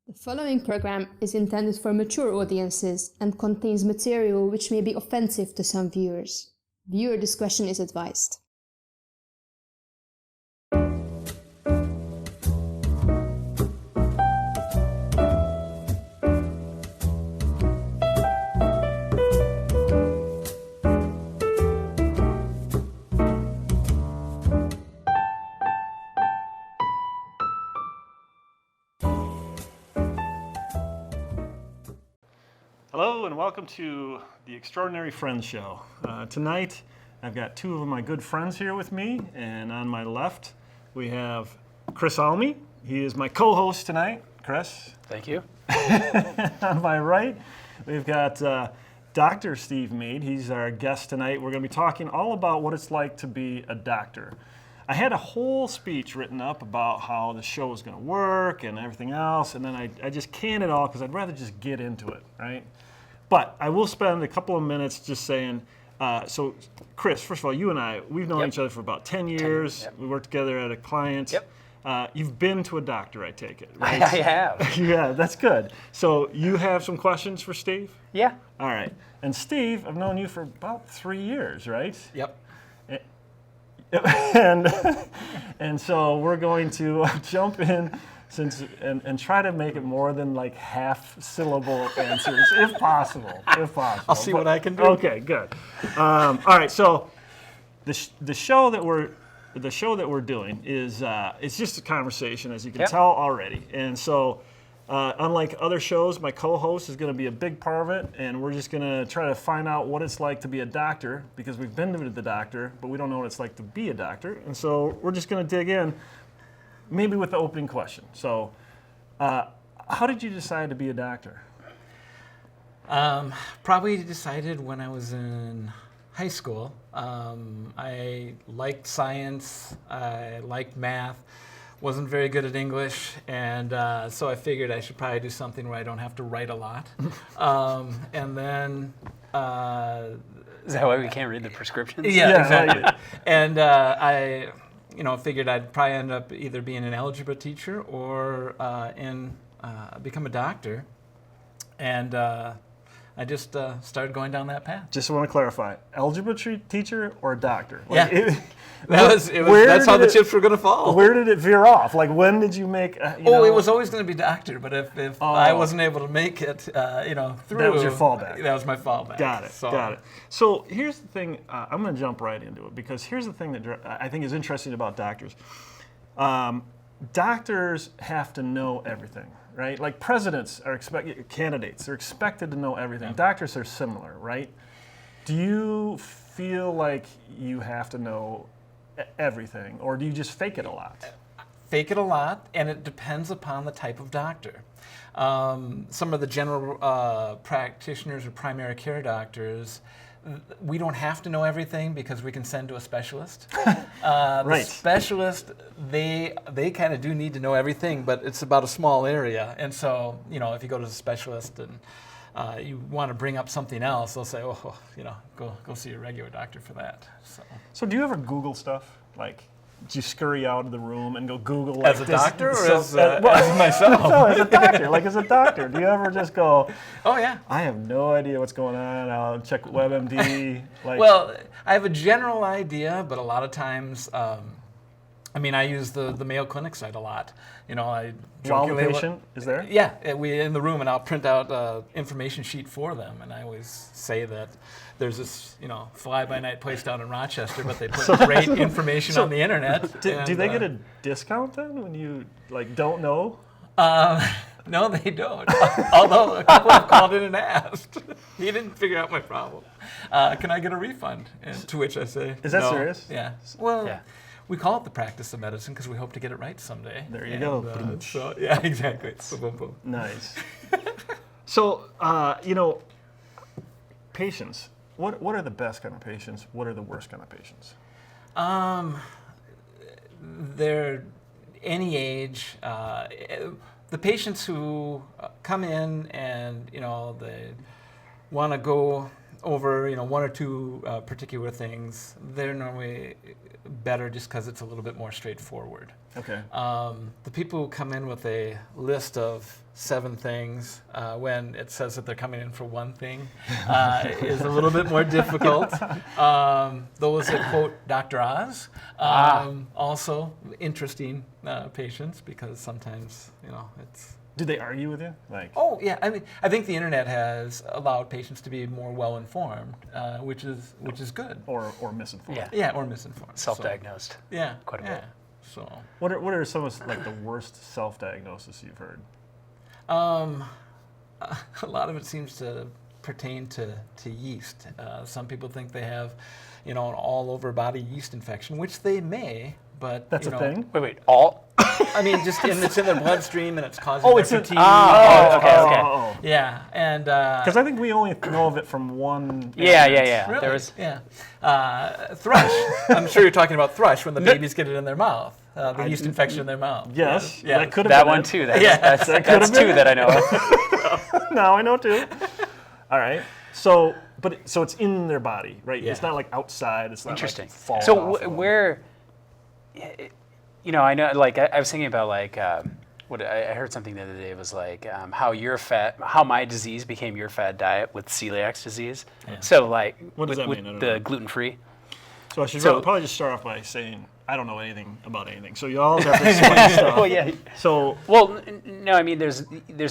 The following program is intended for mature audiences and contains material which may be offensive to some viewers. Viewer discretion is advised. Hello and welcome to the Extraordinary Friends Show. Tonight I've got two of my good friends here with me, and on my left we have Chris Alme. He is my co-host tonight. Chris. Thank you. On my right we've got Dr. Steve Meade. He's our guest tonight. We're going to be talking all about what it's like to be a doctor. I had a whole speech written up about how the show was going to work and everything else, and then I just canned it all because I'd rather just get into it, right? But I will spend a couple of minutes just saying, so Chris, first of all, you and I, we've known each other for about 10 years. Yep. We worked together at a client. Yep. You've been to a doctor, I take it, right? I have. Yeah, that's good. So you have some questions for Steve? Yeah. All right. And Steve, I've known you for about 3 years, right? Yep. And so we're going to jump in and try to make it more than like half syllable answers, if possible. I'll see what I can do. Okay, good. All right, so the show that we're doing is it's just a conversation, as you can tell already. And so unlike other shows, my co-host is going to be a big part of it, and we're just going to try to find out what it's like to be a doctor, because we've been to the doctor, but we don't know what it's like to be a doctor. And so we're just going to dig in, maybe with the opening question. So how did you decide to be a doctor? Probably decided when I was in high school. I liked science, I liked math, wasn't very good at English, and so I figured I should probably do something where I don't have to write a lot. And then... Is that why we can't read the prescriptions? Yeah, exactly. And I figured I'd probably end up either being an algebra teacher or become a doctor. And I just started going down that path. Just want to clarify, algebra teacher or a doctor? Like that's how the chips were going to fall. Where did it veer off? Like, when did you make? It was always going to be doctor, but if I wasn't able to make it, through, that was your fallback. That was my fallback. Got it. So here's the thing. I'm going to jump right into it, because here's the thing that I think is interesting about doctors. Doctors have to know everything, right? Like presidents are candidates. They're expected to know everything. Doctors are similar, right? Do you feel like you have to know everything, or do you just fake it a lot? Fake it a lot, and it depends upon the type of doctor. Some of the general practitioners or primary care doctors, we don't have to know everything because we can send to a specialist. Right. The specialist, they kind of do need to know everything, but it's about a small area. And so, if you go to the specialist and you want to bring up something else, they'll say, go see a regular doctor for that. So do you ever Google stuff? Like, do you scurry out of the room and go Google like as a doctor, or as No, myself? as a doctor. Like, as a doctor, do you ever just go, oh yeah, I have no idea what's going on, I'll check WebMD? Well, I have a general idea, but a lot of times, I use the Mayo Clinic site a lot. While the patient is there? Yeah, we in the room, and I'll print out an information sheet for them, and I always say that there's this, fly-by-night place down in Rochester, but they put great information on the internet. Do they get a discount then when you don't know? No, they don't. Although a couple have called in and asked. He didn't figure out my problem. Can I get a refund? And to which I say, is that no. serious? Yeah. Well, we call it the practice of medicine because we hope to get it right someday. There you go. So yeah, exactly. Boom, boom. Nice. So patients. What are the best kind of patients? What are the worst kind of patients? They're any age. The patients who come in and they want to go over one or two particular things, they're normally better just because it's a little bit more straightforward. Okay. The people who come in with a list of 7 things when it says that they're coming in for one thing is a little bit more difficult. Those that quote Dr. Oz, also interesting patients because sometimes, it's... Do they argue with you? Oh yeah, I mean, I think the internet has allowed patients to be more well informed, which is good. Or misinformed. Yeah, or misinformed. Self-diagnosed. So, yeah, quite a bit. So. What are some of the worst self-diagnosis you've heard? A lot of it seems to pertain to yeast. Some people think they have, an all-over body yeast infection, which they may, but that's a thing. Wait, all? I mean, it's in their bloodstream and it's causing fatigue. Okay. Yeah, and because I think we only know of it from one. Yeah. Really? There was thrush. I'm sure you're talking about thrush when the babies get it in their mouth. The yeast infection in their mouth. Yes, yeah. that could have that been one it. too. That's 2 that I know of. Now I know 2. All right. So it's in their body, right? Yeah. It's not like outside. It's not Interesting. like falling So off of them. where, I know, I was thinking about what I heard something the other day was how my disease became your fad diet with celiac disease. Yeah. So what does that with mean? I don't the know. gluten-free. So I should probably just start off by saying I don't know anything about anything. So you all have to explain stuff. Well, yeah. So No, I mean there's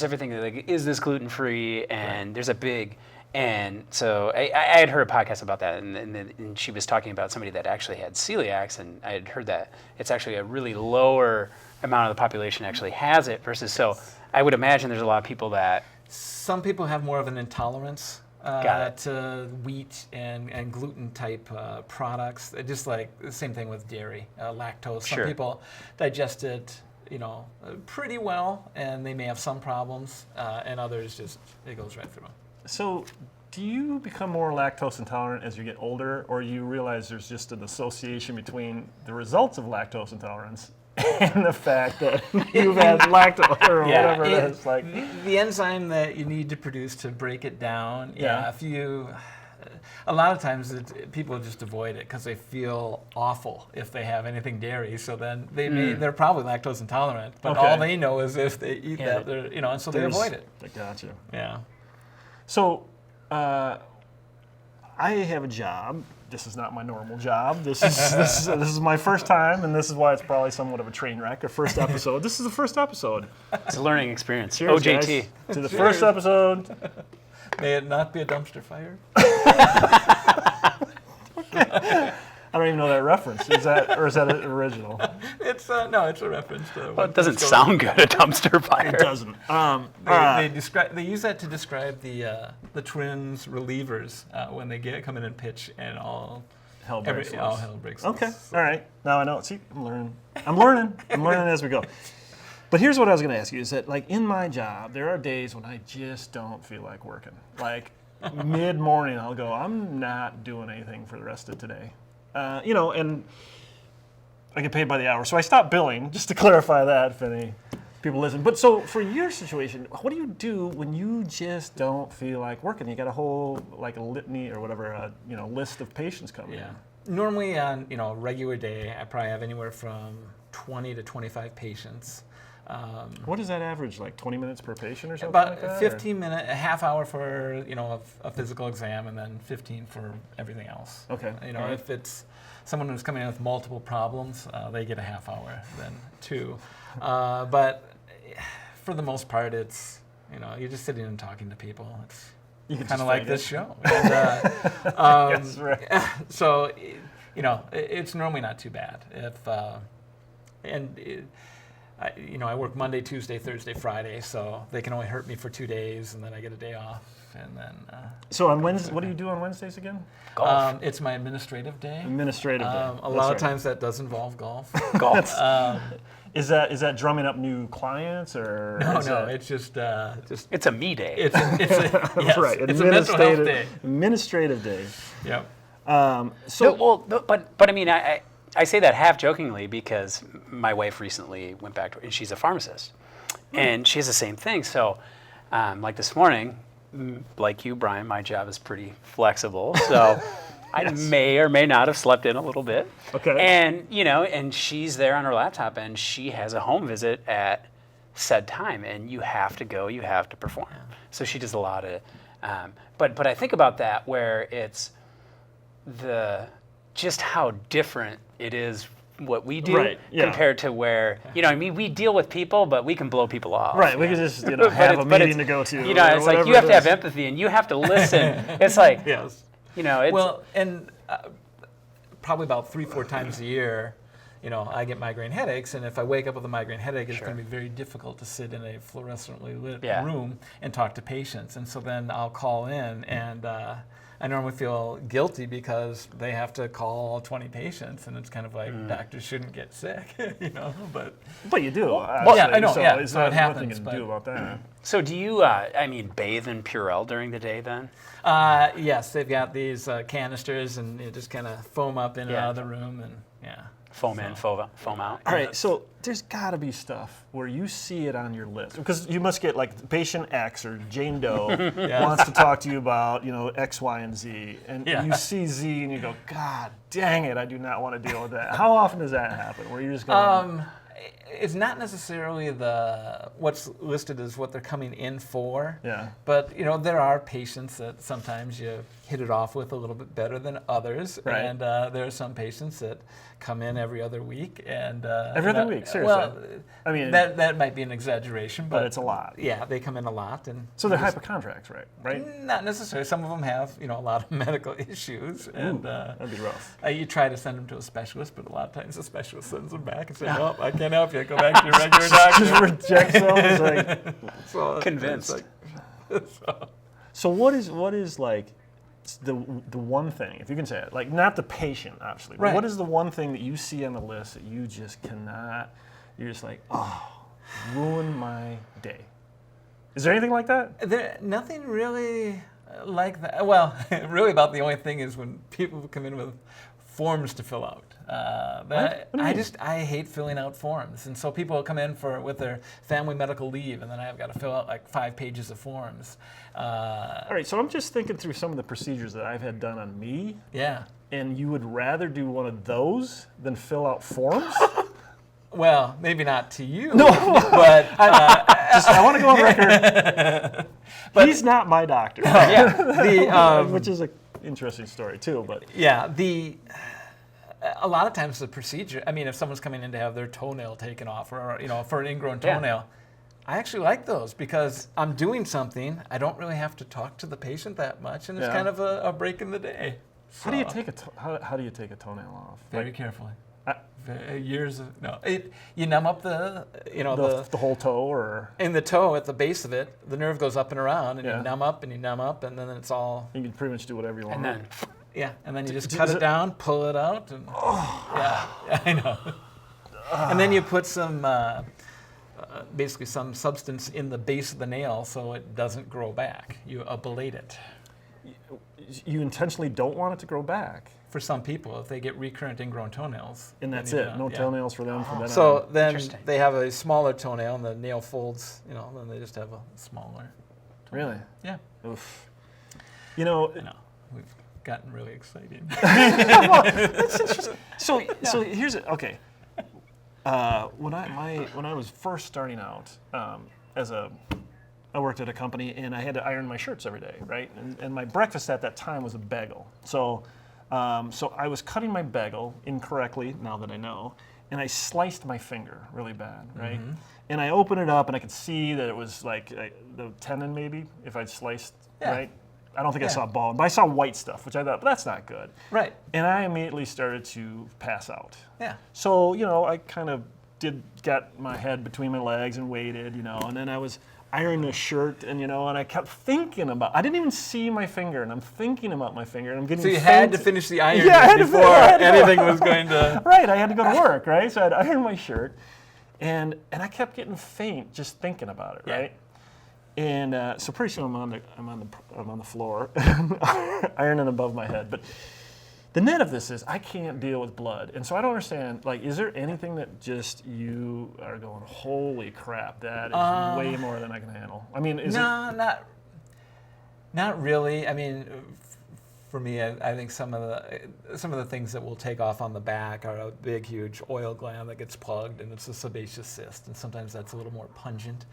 everything is this gluten-free, and there's a big. And so I had heard a podcast about that, and she was talking about somebody that actually had celiacs, and I had heard that it's actually a really lower amount of the population actually has it versus, so I would imagine there's a lot of people that... Some people have more of an intolerance to wheat and gluten type products, just like the same thing with dairy, lactose. Some Sure. people digest it pretty well, and they may have some problems, and others it goes right through them. So, do you become more lactose intolerant as you get older, or you realize there's just an association between the results of lactose intolerance and the fact that you've had lactose or whatever it is? The enzyme that you need to produce to break it down. Yeah. If you, a lot of times people just avoid it because they feel awful if they have anything dairy. So then they're probably lactose intolerant, but all they know is if they eat that, they're, and so they avoid it. I gotcha. Yeah. So, I have a job. This is not my normal job. This is my first time, and this is why it's probably somewhat of a train wreck. A first episode. This is the first episode. It's a learning experience. Cheers, OJT. guys, to the first episode. May it not be a dumpster fire. I don't even know that reference. Is that original? It's it's a reference to. Well, it doesn't sound good, a dumpster fire. It doesn't. They use that to describe the Twins relievers when they come in and pitch and all hell breaks loose. all hell breaks loose. Okay. All right. Now I know. See, I'm learning as we go. But here's what I was going to ask you: is that in my job, there are days when I just don't feel like working. Mid-morning, I'll go, I'm not doing anything for the rest of today. And I get paid by the hour. So I stopped billing, just to clarify that if any people listen. But so for your situation, what do you do when you just don't feel like working? You got a whole, a litany or whatever, list of patients coming in. Normally on, a regular day, I probably have anywhere from 20 to 25 patients. What is that average, 20 minutes per patient or something About like that? 15 minutes, a half hour for, a physical exam, and then 15 for everything else. Okay. If it's someone who's coming in with multiple problems, they get a half hour, then 2. But for the most part, it's, you're just sitting and talking to people. It's kind of like this show. And, That's right. So, it's normally not too bad. I work Monday, Tuesday, Thursday, Friday, so they can only hurt me for 2 days, and then I get a day off, and then. So on Wednesday, what do you do on Wednesdays again? Golf. It's my administrative day. Administrative day. A lot of times that does involve golf. Golf. Is that drumming up new clients or? No, it's just. It's a me day. It's yes, right. It's a mental health day. Administrative day. Yep. But I mean, I say that half jokingly because my wife recently went back to, and she's a pharmacist, and she has the same thing. So, like this morning, like you, Brian, my job is pretty flexible. So, I may or may not have slept in a little bit. Okay. And, and she's there on her laptop, and she has a home visit at said time, and you have to go, you have to perform. So she does a lot of, but I think about that where it's just how different it is what we do compared to where, we deal with people, but we can blow people off. Right, we can just have a meeting to go to. It's like you have to have empathy and you have to listen. It's like, yes. It's, well, and probably about 3-4 times a year, I get migraine headaches, and if I wake up with a migraine headache, it's going to be very difficult to sit in a fluorescently lit room and talk to patients. And so then I'll call in, and I normally feel guilty because they have to call all 20 patients, and it's kind of like doctors shouldn't get sick, But you do. Well, yeah, I know. So so it happens. Nothing to do about that. So do you, bathe in Purell during the day then? Yes, they've got these canisters, and you just kind of foam up in and out of the room, and Foam in, foam out. All right, so there's got to be stuff where you see it on your list, because you must get like patient X or Jane Doe wants to talk to you about X, Y, and Z, and you see Z and you go, God dang it, I do not want to deal with that. How often does that happen? Where you're just going? It's not necessarily what's listed as what they're coming in for. Yeah. But there are patients that sometimes you hit it off with a little bit better than others, right. And there are some patients that come in every other week, and every other week, seriously. Well, I mean that might be an exaggeration, but it's a lot. Yeah, they come in a lot, and so they're hypochondriacs, right? Not necessarily. Some of them have a lot of medical issues, and that'd be rough. You try to send them to a specialist, but a lot of times the specialist sends them back and says, "No, I can't help you. Go back to your regular doctor." Just rejects them. It's like, so, convinced. So what is like the one thing, if you can say it, like not the patient, obviously, but what is the one thing that you see on the list that you just cannot, you're just like, ruin my day? Is there anything like that? Nothing really like that. Well, really about the only thing is when people come in with forms to fill out. I hate filling out forms, and so people come in with their family medical leave, and then I've got to fill out like 5 pages of forms. All right, so I'm just thinking through some of the procedures that I've had done on me. Yeah. And you would rather do one of those than fill out forms? Well, maybe not to you. No, but I want to go on record. But he's not my doctor. Which is an interesting story too. But yeah, a lot of times the procedure. I mean, if someone's coming in to have their toenail taken off, or for an ingrown toenail, I actually like those because I'm doing something. I don't really have to talk to the patient that much, and it's kind of a break in the day. So, how do you take a toenail off? Very carefully. You numb up the whole toe, or in the toe at the base of it. The nerve goes up and around, and you numb up and you numb up, and then it's all. You can pretty much do whatever you want. And then you just cut it down, pull it out, and I know. And then you put some, basically some substance in the base of the nail so it doesn't grow back. You ablate it. You intentionally don't want it to grow back. For some people, if they get recurrent ingrown toenails. And that's it. No toenails for them from then on. So then they have a smaller toenail, and the nail folds. Then they just have a smaller toenail. Really? Yeah. Oof. I know. We've gotten really excited. Well, that's interesting. So here's it. Okay. When I was first starting out, I worked at a company, and I had to iron my shirts every day, right? And my breakfast at that time was a bagel. So I was cutting my bagel incorrectly, now that I know, and I sliced my finger really bad, right? Mm-hmm. And I opened it up, and I could see that it was like the tendon, maybe, if I'd sliced, right? I don't think I saw bone, but I saw white stuff, which I thought, but that's not good. Right. And I immediately started to pass out. Yeah. So, I kind of got my head between my legs and waited, and then I was ironing a shirt, and and I kept thinking about. I didn't even see my finger, and I'm thinking about my finger, and I'm getting. So you had to finish the iron before anything was going to. Right, I had to go to work, right? So I'd iron my shirt, and I kept getting faint just thinking about it, right? And so pretty soon I'm on the floor, ironing above my head, but. The net of this is I can't deal with blood, and so I don't understand. Like, is there anything that just you are going, holy crap, that is way more than I can handle? I mean, not really. I mean, for me, I think some of the things that will take off on the back are a big, huge oil gland that gets plugged, and it's a sebaceous cyst, and sometimes that's a little more pungent.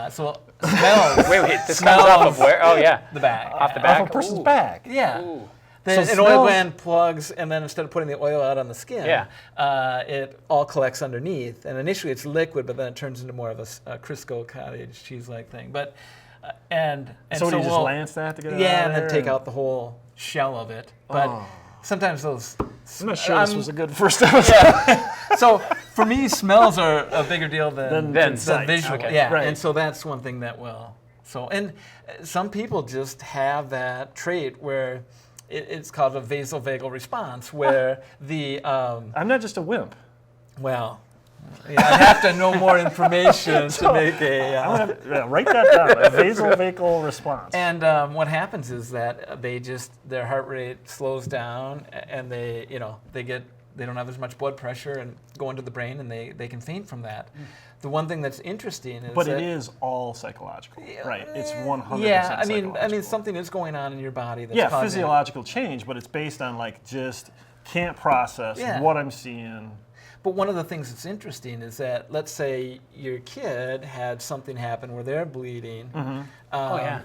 So smells. Wait, this comes off of where? Oh yeah, The back. off the back. Off a person's Ooh. back. Yeah. Ooh. An So oil smells- gland plugs, and then instead of putting the oil out on the skin, it all collects underneath. And initially it's liquid, but then it turns into more of a Crisco cottage cheese-like thing. But and So do you just we'll- lance that to get it yeah, out and of then there? take out the whole shell of it. But sometimes those. I'm not sure this was a good first episode. Yeah. So for me, smells are a bigger deal than sight. visual. Okay. Yeah, Right. and so that's one thing that will. So and some people just have that trait where it's called a vasovagal response, where the I'm not just a wimp. well. Yeah, I have to know more information to make a. I'm gonna write that down. A vasovagal response. And what happens is that their heart rate slows down, and they don't have as much blood pressure and go into the brain, and they can faint from that. The one thing that's interesting is But that, it is all psychological, right? It's 100% yeah, I psychological. mean something is going on in your body that's Yeah, causing physiological change, but it's based on like just can't process Yeah. what I'm seeing. But one of the things that's interesting is that, let's say your kid had something happen where they're bleeding,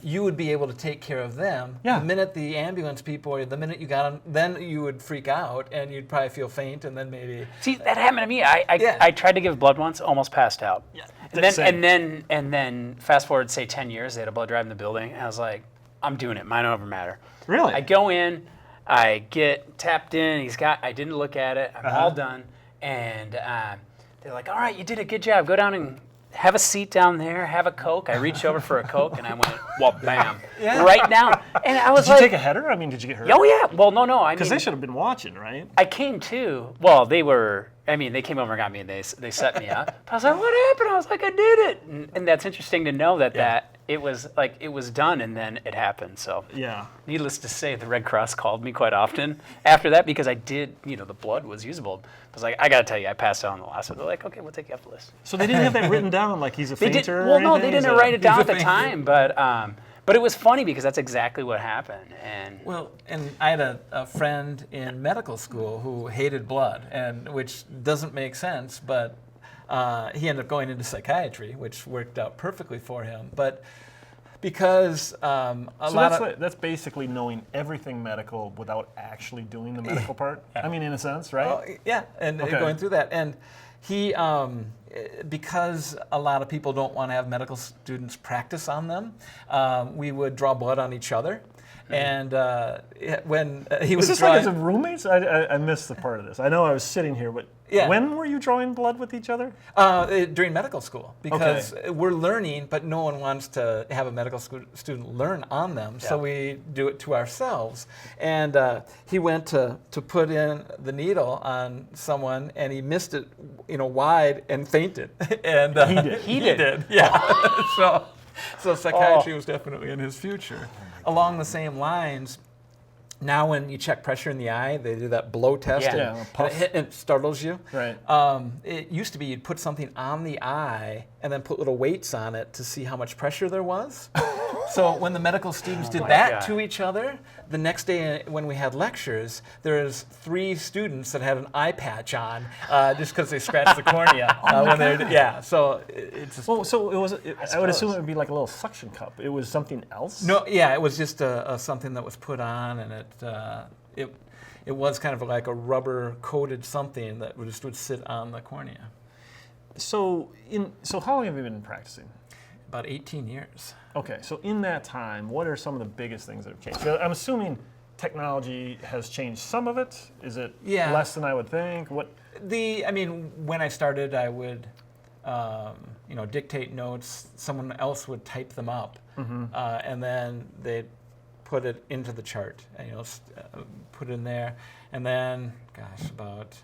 you would be able to take care of them. Yeah. The minute the ambulance people, or the minute you got them, then you would freak out and you'd probably feel faint, and then maybe. See, that happened to me. I Yeah. tried to give blood once, almost passed out. Yeah. And then fast forward, say 10 years, they had a blood drive in the building, and I was like, I'm doing it. Mine don't ever matter. Really? I go in, I get tapped in. I didn't look at it. I'm all done, and they're like, "All right, you did a good job. Go down and have a seat down there. Have a Coke." I reached over for a Coke, and I went, well, bam, right down. And I was Did you like, take a header? I mean, did you get hurt? "Oh yeah." Well, no. I Because mean, they should have been watching, right? I came to. Well, they were. I mean, they came over and got me, and they set me up. But I was like, "What happened?" I was like, "I did it," and that's interesting to know that it was done, and then it happened. So Yeah. needless to say, the Red Cross called me quite often after that because I did. The blood was usable. I was like, I gotta tell you, I passed out on the last one. They're like, okay, we'll take you off the list. So they didn't have that written down, like he's a They fainter. did. or Well, no, anything? they didn't Is write it down at the fainter. time, but it was funny because that's exactly what happened. And Well, and I had a friend in medical school who hated blood, and which doesn't make sense, but he ended up going into psychiatry, which worked out perfectly for him. But because that's basically knowing everything medical without actually doing the medical part. I mean, in a sense, right? Oh, yeah, and going through that. And he, because a lot of people don't want to have medical students practice on them, we would draw blood on each other. And when he was Was this drawing, like as a roommates? I missed the part of this. I know I was sitting here, but Yeah. when were you drawing blood with each other? during medical school, because we're learning, but no one wants to have a medical student learn on them, so we do it to ourselves. And he went to put in the needle on someone, and he missed it, wide, and fainted. And He did. yeah. So psychiatry was definitely in his future. Along the same lines. Now, when you check pressure in the eye, they do that blow test, Yeah. Yeah, a puff. and it startles you. Right. It used to be you'd put something on the eye and then put little weights on it to see how much pressure there was. So when the medical students did that God. to each other, the next day when we had lectures, there's 3 students that had an eye patch on just because they scratched the cornea. So it's just, Well, so it was. I would assume it would be like a little suction cup. It was something else. no, yeah, it was just something that was put on, and it was kind of like a rubber coated something that would sit on the cornea. So how long have you been practicing? About 18 years. Okay, so in that time, what are some of the biggest things that have changed? I'm assuming technology has changed some of it. Is it less than I would think? When I started, I would, dictate notes. Someone else would type them up, and then they'd put it into the chart, and put it in there. And then, about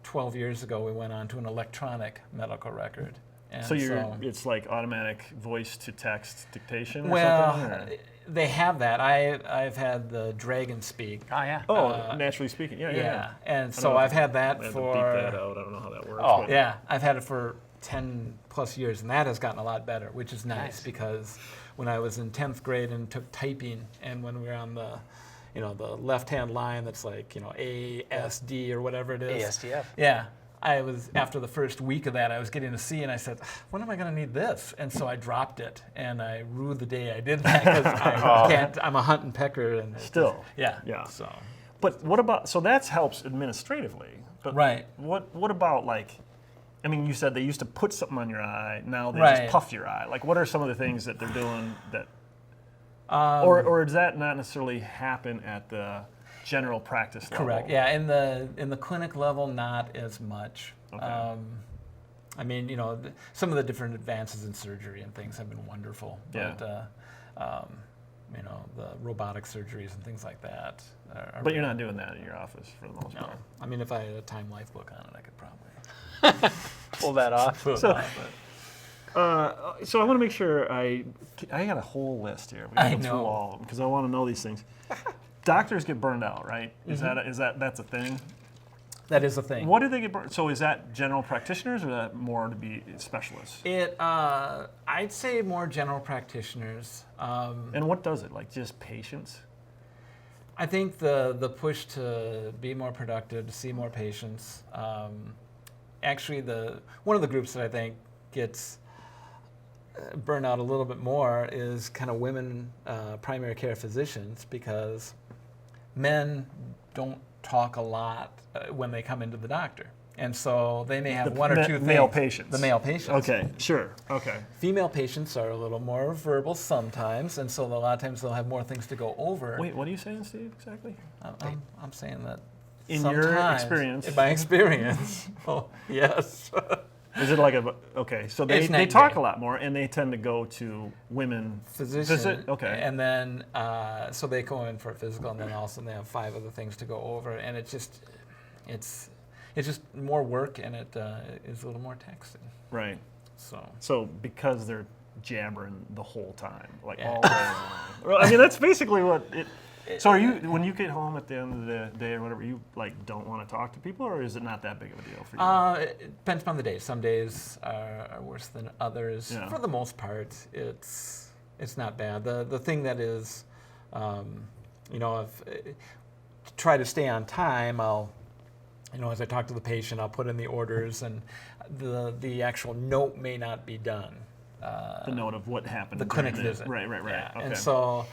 12 years ago, we went on to an electronic medical record. And So it's like automatic voice to text dictation or well, something? Or? they have that. I've had the Dragon Speak. oh yeah. Naturally speaking, yeah. And I so don't know I've if had I that have to for beep that out. I don't know how that works. Oh. but- yeah, I've had it for 10 plus years, and that has gotten a lot better, which is nice. Because when I was in 10th grade and took typing, and when we were on the the left-hand line that's like, ASD or whatever it is. ASDF. Yeah. I was, after the first week of that, I was getting a C, and I said, when am I going to need this? And so I dropped it, and I rued the day I did that because I'm a hunt and pecker. And Still. Yeah. So. But what about, so that helps administratively. But right. What about you said they used to put something on your eye, now they right. just puff your eye. Like, what are some of the things that they're doing that, or does that not necessarily happen at the general practice level? Correct. Yeah, in the clinic level, not as much. Okay. Some of the different advances in surgery and things have been wonderful. Yeah. But the robotic surgeries and things like that. But you're not doing that in your office for the most part. No. If I had a Time Life book on it, I could probably pull that off. So I want to make sure I got a whole list here. We go through all of them because I want to know these things. Doctors get burned out, right? Is that's a thing? That is a thing. What do they get burned? So is that general practitioners or is that more to be specialists? I'd say more general practitioners. And what does it? Like just patients? I think the push to be more productive, to see more patients. Actually, one of the groups that I think gets burned out a little bit more is kind of women primary care physicians, because men don't talk a lot when they come into the doctor. And so they may have one or two things. Male patients. The male patients. Okay, sure. Okay. Female patients are a little more verbal sometimes, and so a lot of times they'll have more things to go over. Wait, what are you saying, Steve, exactly? I'm saying that in your experience. In my experience. Oh, yes. Is it like okay, so they talk a lot more, and they tend to go to women physician. Okay. And then, so they go in for a physical, and then also they have 5 other things to go over, and it's just more work, and it is a little more taxing. Right. So because they're jabbering the whole time, like all day long. Well, that's basically what it. So are you, when you get home at the end of the day or whatever, you don't want to talk to people, or is it not that big of a deal for you? It depends upon the day. Some days are worse than others. Yeah. For the most part, it's not bad. The thing that is, if try to stay on time, I'll, as I talk to the patient, I'll put in the orders, and the actual note may not be done. The note of what happened. The clinic visit. Right. Yeah. Okay. And so,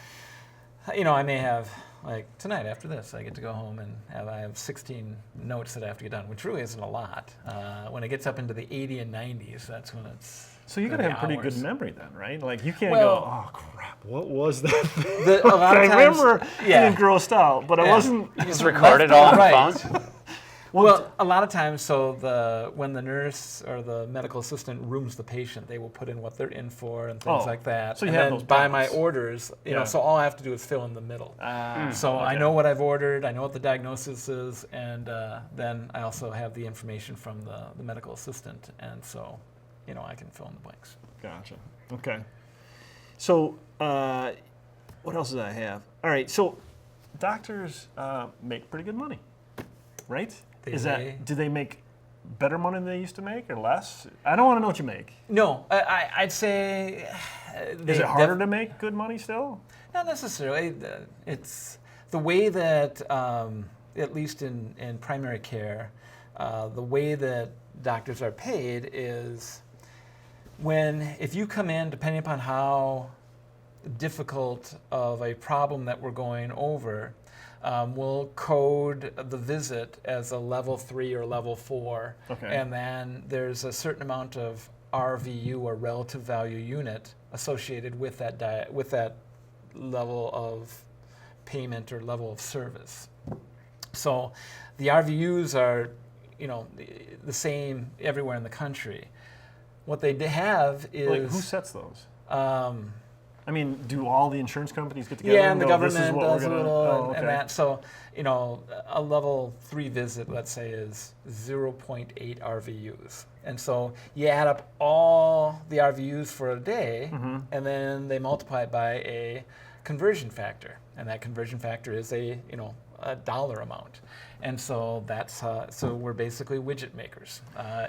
I may have, like tonight after this, I get to go home and I have 16 notes that I have to get done, which really isn't a lot. When it gets up into the 80 and 90s, that's when it's. So you got to have pretty good memory then, right? Like you can't Well, go, oh crap, what was that? A lot of I times, remember being grossed out, but I wasn't. You just record it all on Right. the phone? Well, a lot of times, when the nurse or the medical assistant rooms the patient, they will put in what they're in for and things like that. So you and have then those by my balance. orders, so all I have to do is fill in the middle. So I know what I've ordered, I know what the diagnosis is, and then I also have the information from the medical assistant, and so, I can fill in the blanks. Gotcha. Okay. So what else did I have? All right. So doctors make pretty good money, right? Do they make better money than they used to make, or less? I don't want to know what you make. No, I'd say. Is it harder to make good money still? Not necessarily. It's the way that, at least in primary care, the way that doctors are paid is if you come in, depending upon how difficult of a problem that we're going over, we'll code the visit as a level 3 or level 4. Okay. And then there's a certain amount of RVU, or relative value unit, associated with that level of payment or level of service. So the RVUs are, the same everywhere in the country. What they have is... Like, who sets those? Do all the insurance companies get together? Yeah, and the go, government this is what does a we're little, gonna, and that. So, a level 3 visit, let's say, is 0.8 RVUs. And so you add up all the RVUs for a day, and then they multiply it by a conversion factor. And that conversion factor is a dollar amount. And so that's so we're basically widget makers.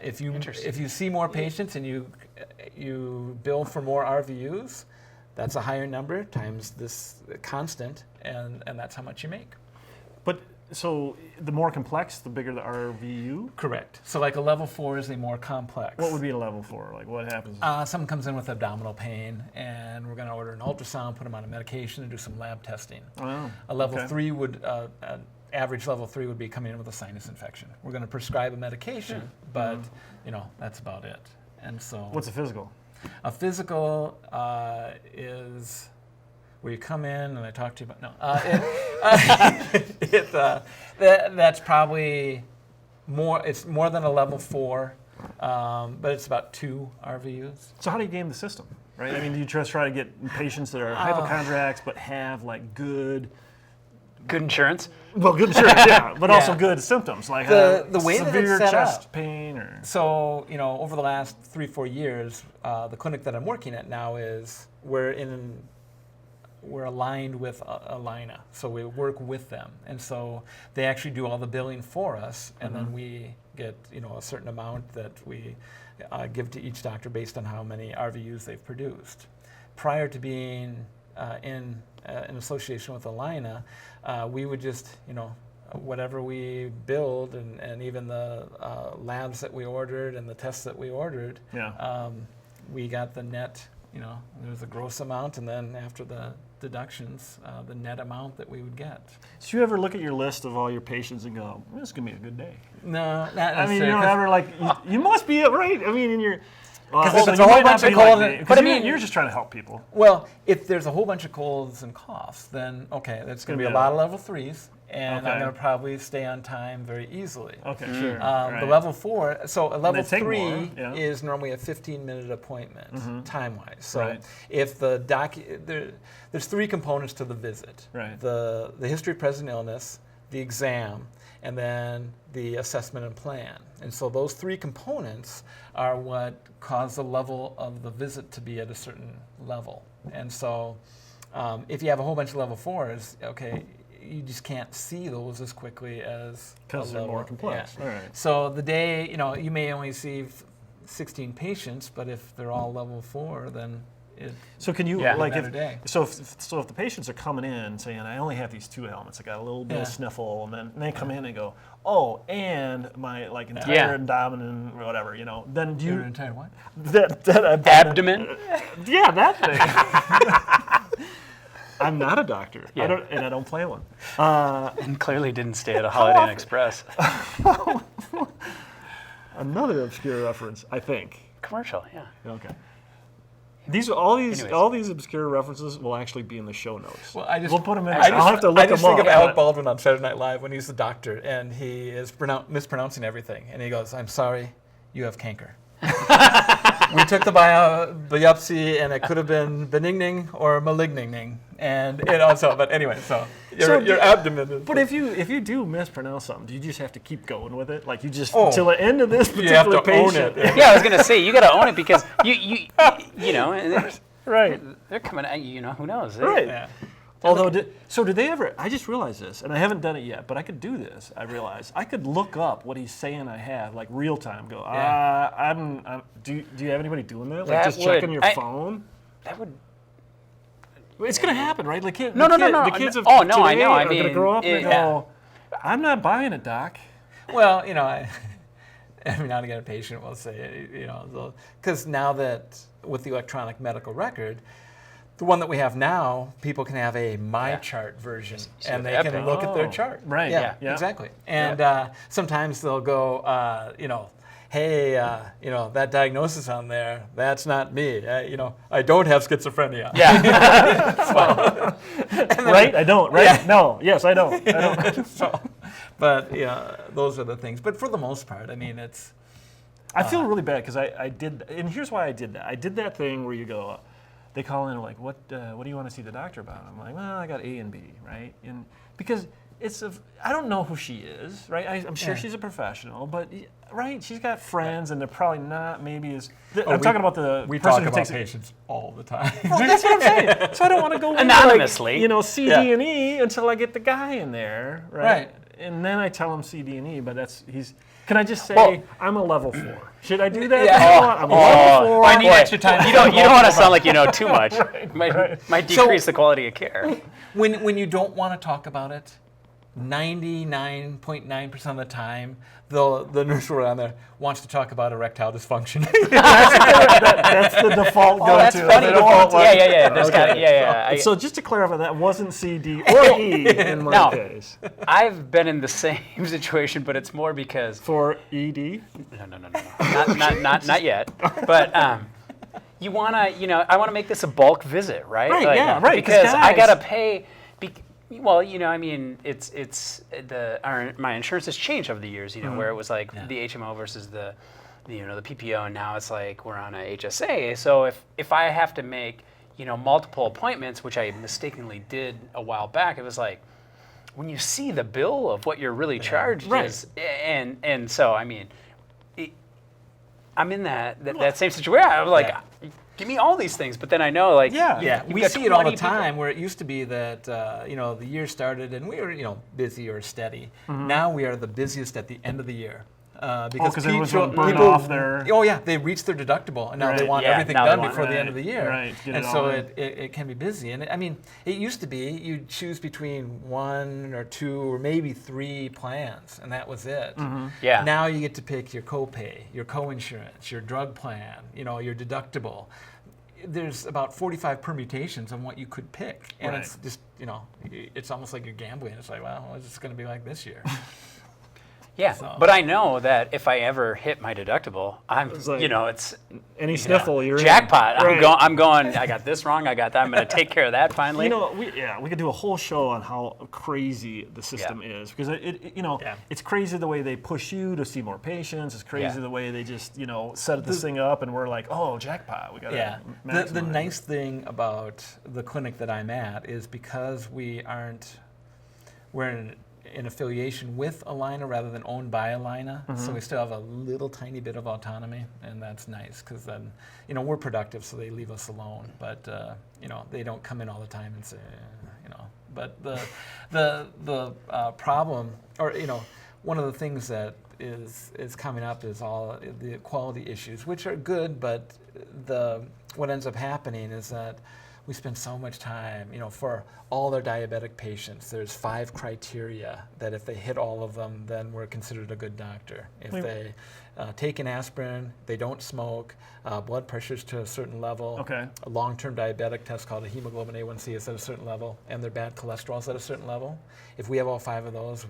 If you see more patients and you bill for more RVUs, that's a higher number times this constant, and that's how much you make. But so the more complex, the bigger the RVU? Correct. So like a level 4 is a more complex. What would be a level 4? Like what happens? Someone comes in with abdominal pain, and we're going to order an ultrasound, put them on a medication, and do some lab testing. Oh, A level 3 would, an average level 3 would be coming in with a sinus infection. We're going to prescribe a medication, but that's about it. And so. What's a physical? A physical is where you come in and I talk to you about that's probably more. It's more than a level 4, but it's about 2 RVUs. So how do you game the system, right? I mean, do you just try to get patients that are hypochondriacs but have like good insurance? Well, good insurance, yeah, but also good symptoms like the way that severe it's set chest up. pain or. So over the last 3-4 years, the clinic that I'm working at now is we're aligned with Alina, so we work with them, and so they actually do all the billing for us, and then we get a certain amount that we give to each doctor based on how many RVUs they've produced. Prior to being in association with Alina, we would just whatever we build and even the labs that we ordered and the tests that we ordered, we got the net. There's a gross amount, and then after the deductions, the net amount that we would get. So you ever look at your list of all your patients and go, "This is gonna be a good day"? No, not I mean, you don't ever like. You must be right. I mean, in your. Because if it's a whole bunch of colds, but I mean, you're just trying to help people. Well, if there's a whole bunch of colds and coughs, then okay, that's going to be a lot of level 3s, and I'm going to probably stay on time very easily. Okay, sure. The level 4, so a level 3 more, is normally a 15-minute appointment, time-wise. So Right. if the there's 3 components to the visit. Right. The history of present illness, the exam, and then the assessment and plan. And so those 3 components are what cause the level of the visit to be at a certain level. And so if you have a whole bunch of level 4s, okay, you just can't see those as quickly as Because they're more complex. Yeah. All right. So the day, you may only see 16 patients, but if they're all level 4, then So can you Yeah. like Better if day. so if the patients are coming in saying I only have these 2 ailments, I got a little bit of sniffle, and then they come in and go, oh, and my like entire abdomen or whatever, then do you your entire what? that Abdomen? Yeah, that thing. I'm not a doctor. Yeah. I don't play one. And clearly didn't stay at a Holiday Inn Express. Another obscure reference, I think. Commercial, yeah. Okay. All Anyways. these obscure references will actually be in the show notes. Well, we'll put them in. I I'll have to look them think up. of Alec Baldwin on Saturday Night Live when he's the doctor, and he is mispronouncing everything. And he goes, "I'm sorry, you have canker." We took the biopsy, and it could have been benigning or maligning, and but anyway, so your abdomen is. But if you do mispronounce something, do you just have to keep going with it? Like you just till the end of this particular patient. Own it. Yeah, I was gonna say you got to own it because you and Right. they're coming at you. Who knows? Right. Yeah. Although, did they ever? I just realized this, and I haven't done it yet, but I could do this. I realized I could look up what he's saying. I have like real time. Go. Do you have anybody doing that? Like That just would- checking your phone. That would. It's gonna happen, right? Like No. The kids of Oh, no, I today know. I are gonna mean, grow up and yeah. go, "I'm not buying it, doc." Well, every now and again a patient will say, because now that with the electronic medical record, the one that we have now, people can have a MyChart version, and they can look at their chart. Right. Yeah, Yeah. exactly. And sometimes they'll go, hey, that diagnosis on there, that's not me. I don't have schizophrenia. Yeah. Right? I don't. Right? Yeah. No. Yes, I don't. But those are the things. But for the most part, I mean, it's. I feel really bad because I did, and here's why I did that. I did that thing where you go, they call in and like, what do you want to see the doctor about? I'm like, well, I got A and B, right? And because I don't know who she is, right? I'm sure she's a professional, but right, she's got friends, and they're probably not maybe as. I'm talking about the We person talk who about takes patients all the time. Well, that's what I'm saying. So I don't want to go Anonymously. into like, C, D, and E until I get the guy in there, right? Right. And then I tell him C, D, and E, but Can I just say Well- I'm a level 4? Should I do that? Yeah. I'm a level 4. I need extra time. You don't want to sound like you know too much. right. Might decrease the quality of care. When you don't want to talk about it, 99.9% of the time, the nurse around there wants to talk about erectile dysfunction. That's the default go-to. That's funny. The default one. Yeah. There's gotta, yeah. So just to clarify, that wasn't C, D, or E in my No. case. I've been in the same situation, but it's more because For ED? no, not yet. But you wanna, I wanna make this a bulk visit, right? Right, yeah, right, 'cause Because I guys- gotta pay. Well, I mean, my insurance has changed over the years. Where it was like the HMO versus the PPO, and now it's like we're on a HSA. So if I have to make multiple appointments, which I mistakenly did a while back, it was like when you see the bill of what you're really charged Right. is, and so I mean, I'm in that same situation. I was like, give me all these things, but then I know like Yeah, you've we got see it all the 20 people. time where it used to be that, the year started and we were, busy or steady. Now we are the busiest at the end of the year. Because everyone's going to burn off their... Oh yeah, they reached their deductible and now they Right. want Yeah, everything now they done want- before the end of the year. Right, get And it so all in. it can be busy. And I mean, it used to be you'd choose between 1 or 2 or maybe 3 plans and that was it. Yeah. Now you get to pick your copay, your coinsurance, your drug plan, your deductible. There's about 45 permutations on what you could pick. And Right. it's just, it's almost like you're gambling. It's like, well, what's it going to be like this year? Yeah, So- but I know that if I ever hit my deductible, It's like- it's Any sniffle, you're jackpot. in. I'm going. I got this wrong. I got that. I'm going to take care of that finally. We could do a whole show on how crazy the system is because it's crazy the way they push you to see more patients. It's crazy the way they just set this thing up and we're like, oh, jackpot, we got to Yeah. maximize. The nice thing about the clinic that I'm at is because we're in affiliation with Allina rather than owned by Allina, so we still have a little tiny bit of autonomy, and that's nice because then, we're productive, so they leave us alone. But they don't come in all the time and say, But the problem, or one of the things that is coming up is all the quality issues, which are good, but what ends up happening is that we spend so much time, for all their diabetic patients, there's 5 criteria that if they hit all of them, then we're considered a good doctor. If they take an aspirin, they don't smoke, blood pressure's to a certain level, a long-term diabetic test called a hemoglobin A1C is at a certain level, and their bad cholesterol's at a certain level. If we have all 5 of those,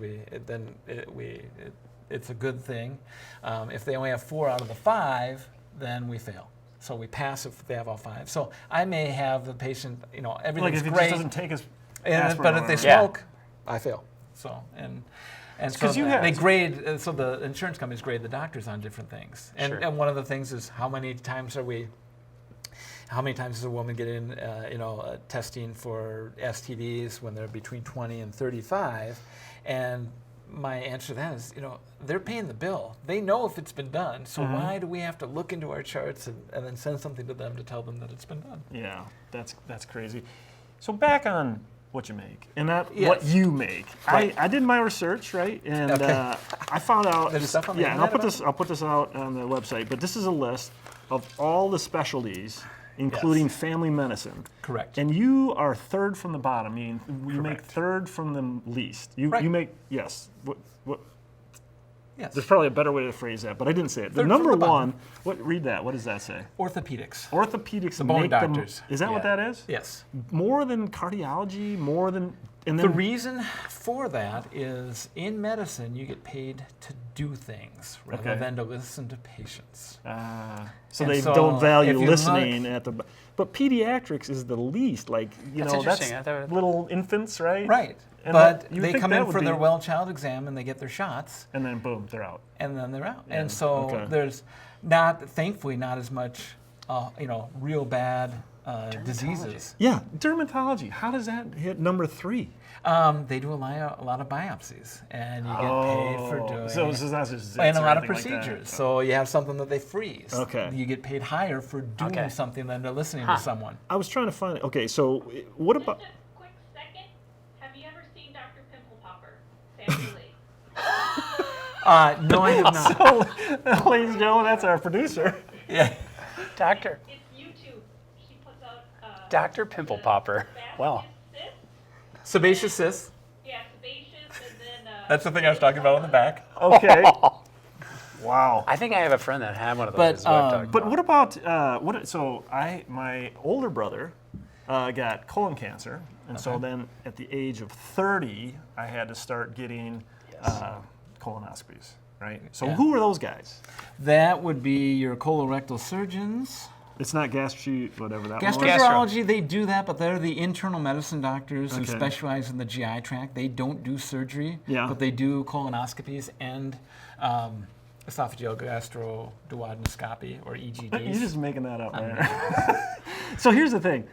it's a good thing. If they only have 4 out of the 5, then we fail. So we pass if they have all 5. So I may have the patient, everything's like if he great. just doesn't take his but aspirin if they or- smoke, I fail. So and so 'cause you have- they grade. So the insurance companies grade the doctors on different things. And Sure. and one of the things is how many times does a woman get in, testing for STDs when they're between 20 and 35, and my answer to that is, they're paying the bill. They know if it's been done. So why do we have to look into our charts and then send something to them to tell them that it's been done? Yeah, that's crazy. So back on what you make and not Yes. what you make. Right. I did my research, right, and Okay. I found out. There's stuff on the yeah, and I'll internet put this out on the website. But this is a list of all the specialties, including family medicine. Correct. And you are third from the bottom. I mean, you make Correct. third from the least. You Right. you make yes. What? Yes. There's probably a better way to phrase that, but I didn't say it. The Third from number the bottom. one. Read that. What does that say? Orthopedics. Orthopedics. The bone make doctors. Is that what Yeah. that is? Yes. More than cardiology, more than and The then reason for that is in medicine, you get paid to do things rather Okay. than to listen to patients. so and they so don't value if you listening at the. But pediatrics is the least. Like That's that's interesting. I thought- little infants, right? Right. And But that- you they think come that in would for be- their well child exam and they get their shots, And then boom, they're out. and then they're out. Yeah, And so okay. there's thankfully not as much, real bad diseases. Yeah, dermatology. How does that hit number 3? They do a lot of biopsies, and you get paid for doing. So it's not just zits and a or lot of anything like that. procedures. So you have something that they freeze. Okay. You get paid higher for doing Okay. something than to listening to someone. I was trying to find. Okay, so what about? Just a quick second. Have you ever seen Dr. Pimple Popper? Sandy Lee. No, I have not. So, ladies and gentlemen, that's our producer. Yeah. Doctor. It's YouTube. She puts out. Dr. Pimple Popper. Wow. Sebaceous cyst. Yeah, sebaceous, and then. That's the thing I was talking about on the back. Okay. Wow. I think I have a friend that had one of those. But, is what I'm talking But about. what about So my older brother got colon cancer, and so then at the age of 30, I had to start getting colonoscopies. Right. So Yeah. who are those guys? That would be your colorectal surgeons. It's not whatever that one was. Gastroenterology, they do that, but they're the internal medicine doctors who Okay. specialize in the GI tract. They don't do surgery, Yeah. but they do colonoscopies and esophageal gastroduodenoscopy, or EGDs. You're just making that up, right? So here's the thing.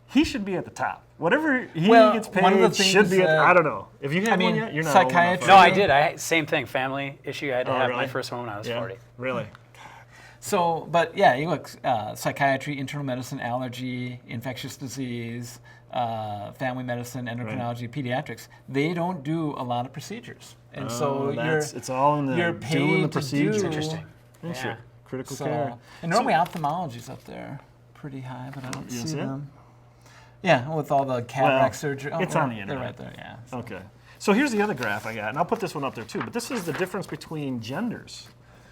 He should be at the top. Whatever he gets paid one of the should things be at that- I don't know. If you have one yet, you're not old enough, psychiatry- No, I right? did. Same thing. Family issue. I had to have my really? first one when I was Yeah. 40. Really? So, but yeah, you look, psychiatry, internal medicine, allergy, infectious disease, family medicine, endocrinology, pediatrics, they don't do a lot of procedures. And so it's all in the you're doing paid the to procedure. do- Interesting. Interesting. Critical So, care. and normally ophthalmology's up there pretty high, but I don't You see see it? them. Yeah, with all the cataract surgery. Oh, it's on the they're internet. right there, yeah. So- Okay. So here's the other graph I got, and I'll put this one up there too. But this is the difference between genders.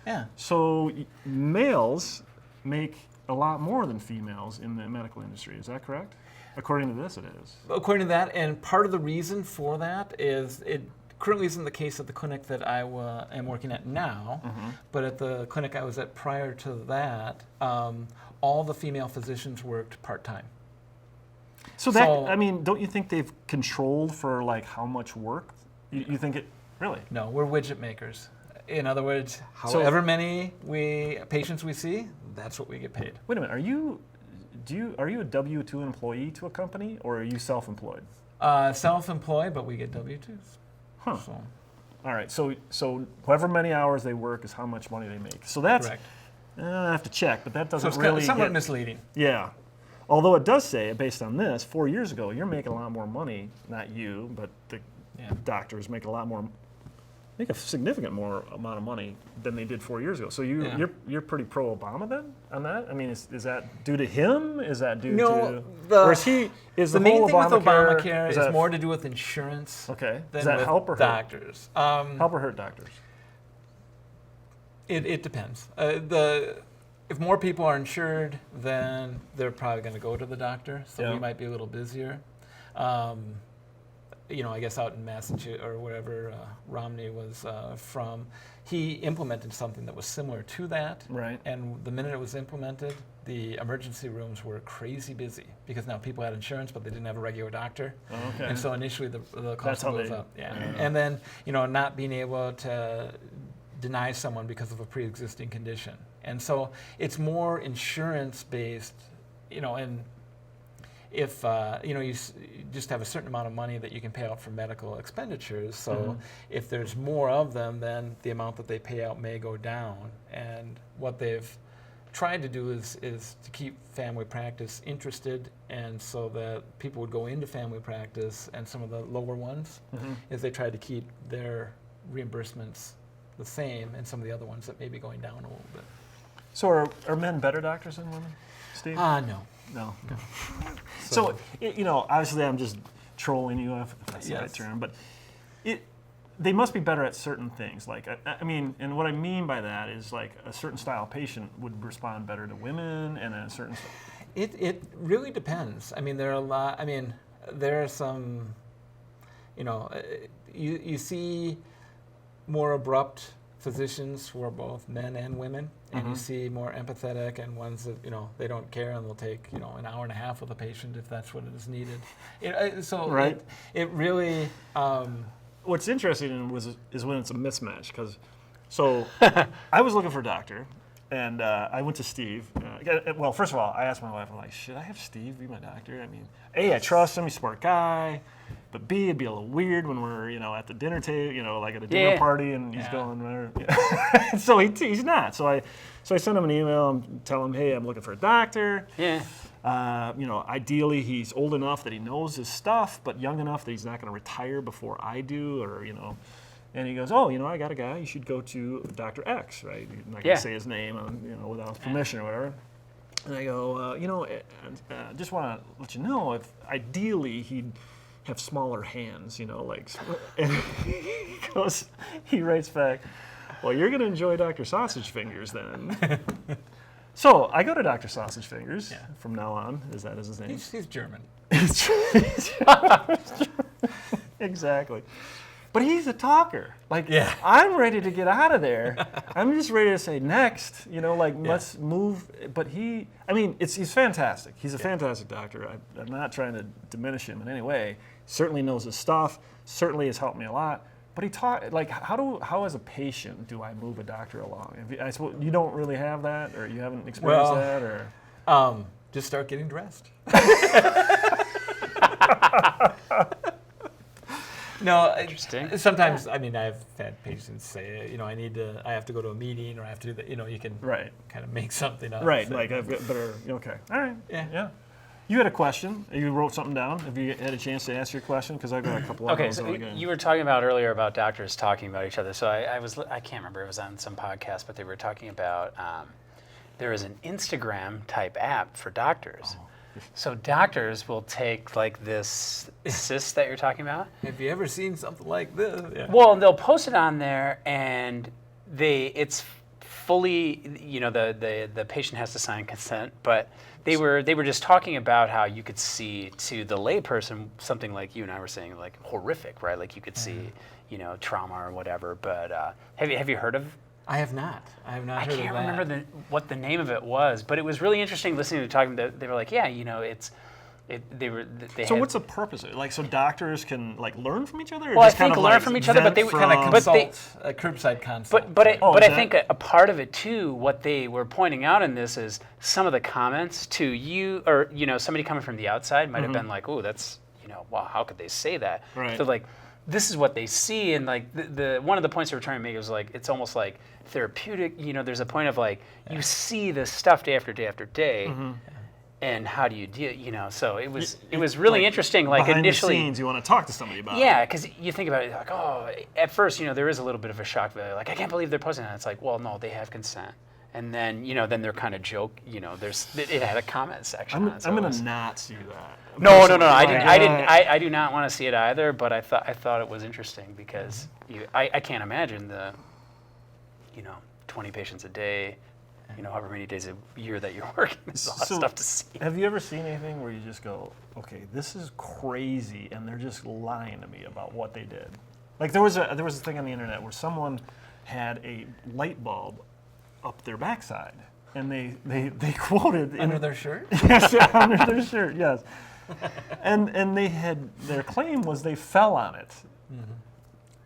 Yeah. So males make a lot more than females in the medical industry. Is that correct? According to this, it is. According to that, and part of the reason for that is it currently isn't the case at the clinic that I am working at now, but at the clinic I was at prior to that, all the female physicians worked part-time. So don't you think they've controlled for like how much work? You think it really? No, we're widget makers. In other words, however many patients we see, that's what we get paid. Wait a minute. Are you a W-2 employee to a company, or are you self-employed? Self-employed, but we get W-2s. Huh. So, All right. So however many hours they work is how much money they make. So that's correct. I have to check, but that So doesn't it's really somewhat get, misleading. yeah. Although it does say, based on this, 4 years ago, you're making a lot more money. Not you, but the doctors make a significant more amount of money than they did 4 years ago. So you're pretty pro Obama then on that? I mean, is that due to him? Is that due to or is the the main whole thing with Obamacare, Obamacare is more to do with insurance okay? than Does that with help or hurt? doctors. Help or hurt doctors? It depends. If more people are insured, then they're probably going to go to the doctor, so we might be a little busier. I guess out in Massachusetts or wherever Romney was from, he implemented something that was similar to that. Right. And the minute it was implemented, the emergency rooms were crazy busy because now people had insurance, but they didn't have a regular doctor. Oh, okay. And so initially the cost how goes they- up. Yeah. And then, not being able to deny someone because of a pre-existing condition. And so it's more insurance-based, and if you just have a certain amount of money that you can pay out for medical expenditures, so if there's more of them, then the amount that they pay out may go down. And what they've tried to do is to keep family practice interested, and so that people would go into family practice, and some of the lower ones, is they tried to keep their reimbursements the same, and some of the other ones that may be going down a little bit. So are men better doctors than women, Steve? No. No. So obviously I'm just trolling you if that's the right Yes. term, but they must be better at certain things. Like, I mean, and what I mean by that is like a certain style of patient would respond better to women and a certain It really depends. I mean, there are a lot. I mean, there are some. You see more abrupt physicians who are both men and women, and you see more empathetic and ones that they don't care and they'll take an hour and a half with a patient if that's what is needed. Right. It really. What's interesting is when it's a mismatch, because I was looking for a doctor, and I went to Steve. Well, first of all, I asked my wife, I'm like, should I have Steve be my doctor? I mean, A, I trust him, he's a smart guy, but B, it'd be a little weird when we're at the dinner table, like at a dinner party, and he's going there. Yeah. So he's not. So I sent him an email and tell him, hey, I'm looking for a doctor. Yeah. Ideally he's old enough that he knows his stuff, but young enough that he's not going to retire before I do, or And he goes, oh, I got a guy. You should go to Dr. X, right? You're not going to say his name, without his permission or whatever. And I go, just want to let you know, if ideally he'd have smaller hands, And he writes back, well, you're going to enjoy Dr. Sausage Fingers then. So I go to Dr. Sausage Fingers from now on. Is that his name? He's German. Exactly. But he's a talker. I'm ready to get out of there. I'm just ready to say next, let's move. But he's fantastic. He's a fantastic doctor. I'm not trying to diminish him in any way. Certainly knows his stuff. Certainly has helped me a lot. But he taught, how as a patient do I move a doctor along? I suppose you don't really have that, or you haven't experienced that, or? Just start getting dressed. No, interesting. Sometimes, I've had patients say, I have to go to a meeting, or I have to do that. You can kind of make something up. Right, so. I've got better. Okay, all right. Yeah. You had a question. You wrote something down. Have you had a chance to ask your question? Because I've got a couple of Okay, those. so you were talking about earlier about doctors talking about each other. So I can't remember, it was on some podcast, but they were talking about there is an Instagram type app for doctors. So doctors will take this cyst that you're talking about. Have you ever seen something like this? Yeah. Well, they'll post it on there, and it's fully, the patient has to sign consent, but they were just talking about how you could see, to the layperson, something like you and I were saying, horrific, right? Like you could see, trauma or whatever. But have you heard of? I have not. I have not heard of that. I can't remember what the name of it was, but it was really interesting listening to talking. They were like, So what's the purpose of it? So doctors can learn from each other? Or well, just I think learn from each other, but they would kind of consult, a curbside consult. But I think a part of it too, what they were pointing out in this is some of the comments to you, or somebody coming from the outside might have been like, oh, that's wow, how could they say that? Right. So this is what they see, and the one of the points they were trying to make was it's almost like therapeutic. There's a point of you see this stuff day after day after day. Mm-hmm. And how do you deal? So it was really interesting. Behind initially, the scenes, you want to talk to somebody about it. Yeah, because you think about it, at first, there is a little bit of a shock value. I can't believe they're posting that. It's well, no, they have consent. And then, then they're kind of joke. It had a comment section. I'm going to not see that. No. I do not want to see it either. But I thought it was interesting because I can't imagine the, 20 patients a day. However many days a year that you're working, there's a lot of stuff to see. Have you ever seen anything where you just go, okay, this is crazy, and they're just lying to me about what they did? There was a thing on the internet where someone had a light bulb up their backside, and they quoted under their shirt. Yes, under their shirt, yes. And their claim was they fell on it. Mm-hmm.